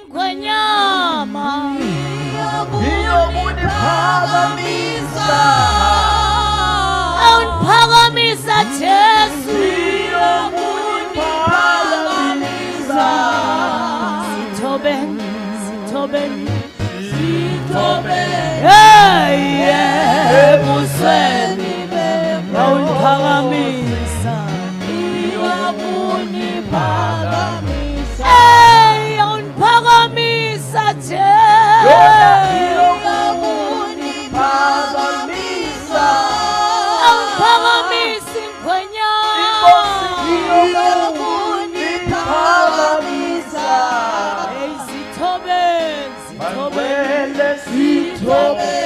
sinkwenyama iyokunipakamisa awuniphakamisa Jesu iyokunipakamisa sithobeni ebusweni awuniphakamisa iyokunipakamisa awuniphakamisa Jesu iyokunipakamisa awuniphakamisa inkwenyama iyokunipakamisa sithobeni sithobeni